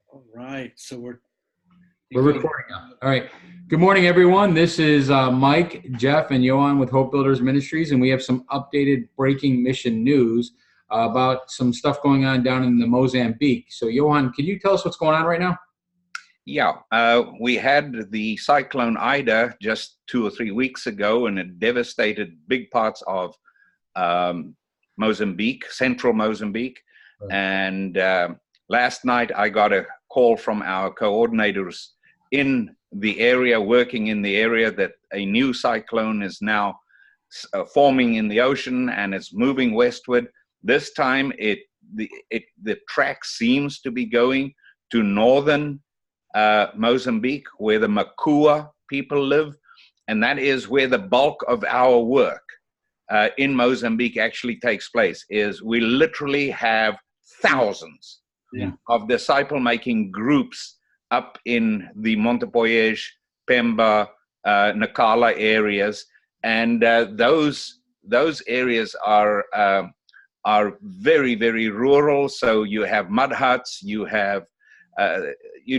All right, so we're recording now. All right. Good morning, everyone. This is Mike, Jeff, and Johan with Hope Builders Ministries, and we have some updated breaking mission news about some stuff going on down in the Mozambique. So, Johan, can you tell us what's going on right now? Yeah, we had the cyclone Ida just 2 or 3 weeks ago, and it devastated big parts of Mozambique, central Mozambique. Right. And last night I got a call from our coordinators in the area, working in the area, that a new cyclone is now forming in the ocean and it's moving westward. This time the track seems to be going to northern Mozambique, where the Makua people live, and that is where the bulk of our work in Mozambique actually takes place. Is we literally have thousands of disciple-making groups up in the Montepoiege, Pemba, Nacala areas, and those areas are very, very rural. So you have mud huts, you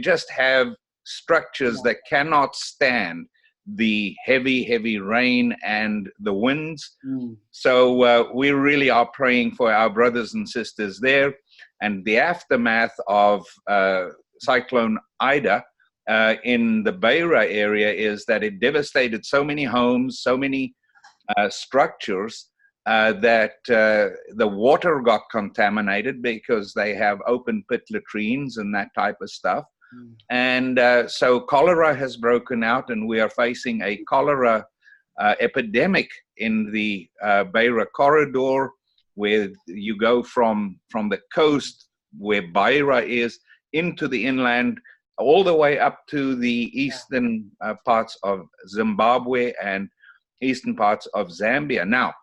just have structures that cannot stand the heavy rain and the winds. So we really are praying for our brothers and sisters there. And the aftermath of Cyclone Ida in the Beira area is that it devastated so many homes, so many structures, that the water got contaminated because they have open pit latrines and that type of stuff. And so cholera has broken out, and we are facing a cholera epidemic in the Beira corridor, where you go from the coast where Beira is into the inland, all the way up to the eastern parts of Zimbabwe and eastern parts of Zambia. Now,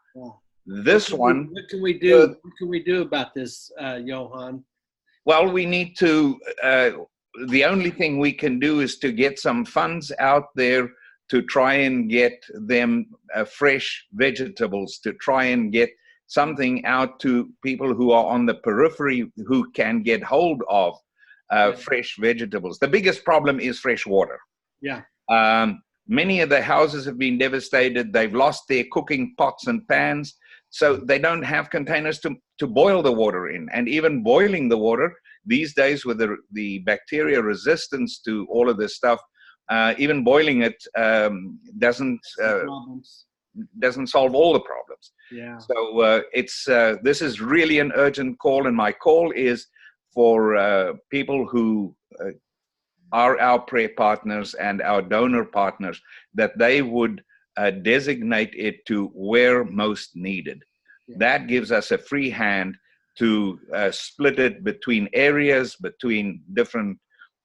this one. What can we do? What can we do about this, Johan? Well, we need to. The only thing we can do is to get some funds out there to try and get them fresh vegetables, to try and get something out to people who are on the periphery who can get hold of fresh vegetables. The biggest problem is fresh water. Yeah. Many of the houses have been devastated. They've lost their cooking pots and pans. So they don't have containers to boil the water in. And even boiling the water these days, with the bacteria resistance to all of this stuff, even boiling it doesn't solve all the problems. Yeah. So this is really an urgent call, and my call is for people who are our prayer partners and our donor partners, that they would designate it to where most needed. That gives us a free hand to split it between areas, between different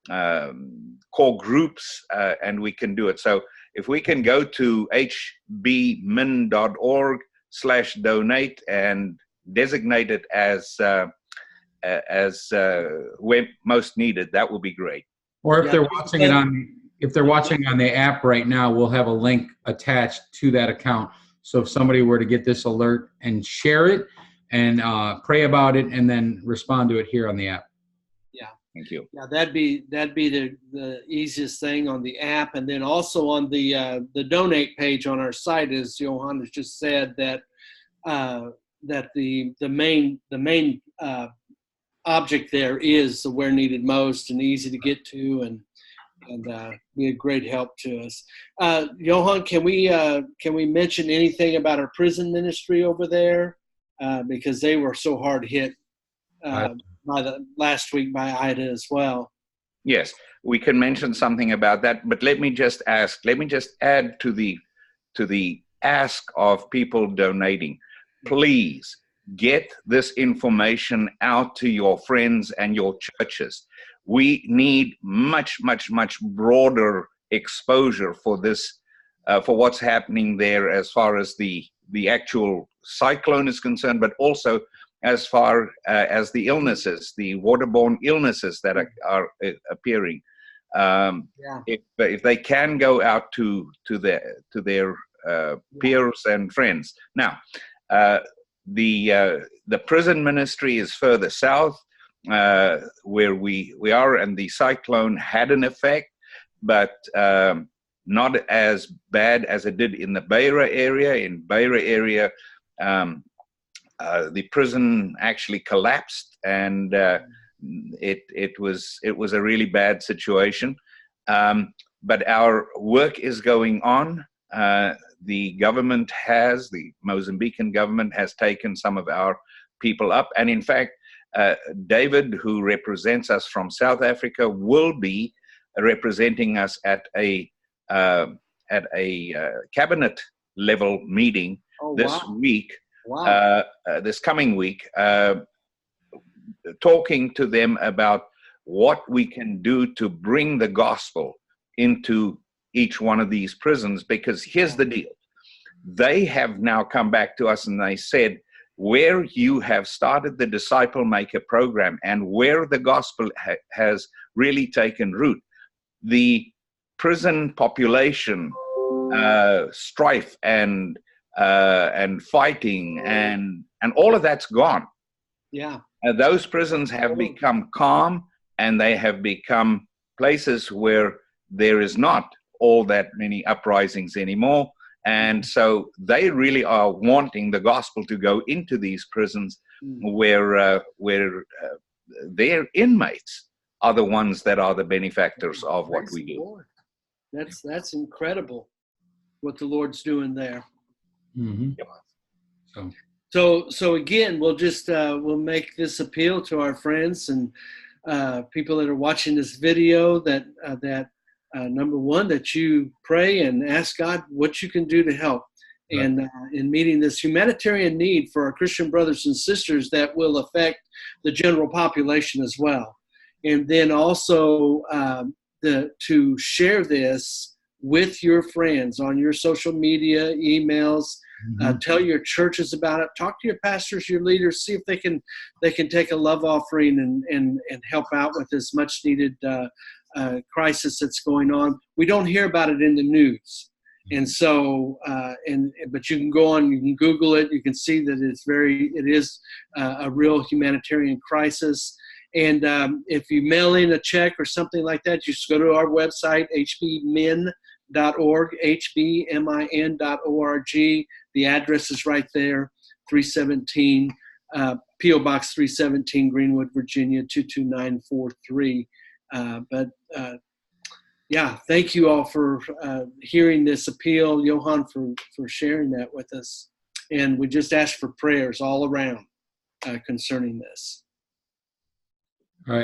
core groups, and we can do it. So if we can go to hbmin.org/donate and designate it as where most needed, that would be great. Or if they're watching it on the app right now, we'll have a link attached to that account. So if somebody were to get this alert and share it and pray about it and then respond to it here on the app. Yeah. Thank you. Yeah, that'd be the easiest thing on the app, and then also on the donate page on our site, as Johan has just said, that the main object there is where needed most and easy to get to, and be a great help to us. Johan, can we mention anything about our prison ministry over there, because they were so hard hit last week by Ida as well? Yes, we can mention something about that, but let me just add to the ask of people donating. Please get this information out to your friends and your churches. We need much broader exposure for this, for what's happening there as far as the actual cyclone is concerned, but also as far as the illnesses, the waterborne illnesses that are appearing. If they can go out to their peers and friends. Now, the prison ministry is further south. where we are, and the cyclone had an effect, but not as bad as it did in the Beira area. In Beira area, the prison actually collapsed, and it was a really bad situation. But our work is going on. The Mozambican government has taken some of our people up, and in fact, David, who represents us from South Africa, will be representing us at a cabinet level meeting this week. This coming week, talking to them about what we can do to bring the gospel into each one of these prisons. Because here's the deal. They have now come back to us and they said, where you have started the Disciple Maker program and where the gospel has really taken root, the prison population, strife and fighting and all of that's gone. Yeah. Those prisons have become calm, and they have become places where there is not all that many uprisings anymore. And so they really are wanting the gospel to go into these prisons where their inmates are the ones that are the benefactors of what we do. That's incredible what the Lord's doing there. Mm-hmm. So again, we'll just we'll make this appeal to our friends and people that are watching this video that number one, that you pray and ask God what you can do to help, right, and in meeting this humanitarian need for our Christian brothers and sisters that will affect the general population as well. And then also to share this with your friends on your social media, emails. Tell your churches about it. Talk to your pastors, your leaders. See if they can take a love offering and help out with this much needed crisis that's going on. We don't hear about it in the news, and so but you can go on, you can Google it. You can see that it is a real humanitarian crisis. And if you mail in a check or something like that, just go to our website, hbmin.org, hbmin.org. The address is right there, 317, P.O. Box 317, Greenwood, Virginia, 22943. Thank you all for hearing this appeal, Johan, for sharing that with us. And we just ask for prayers all around concerning this.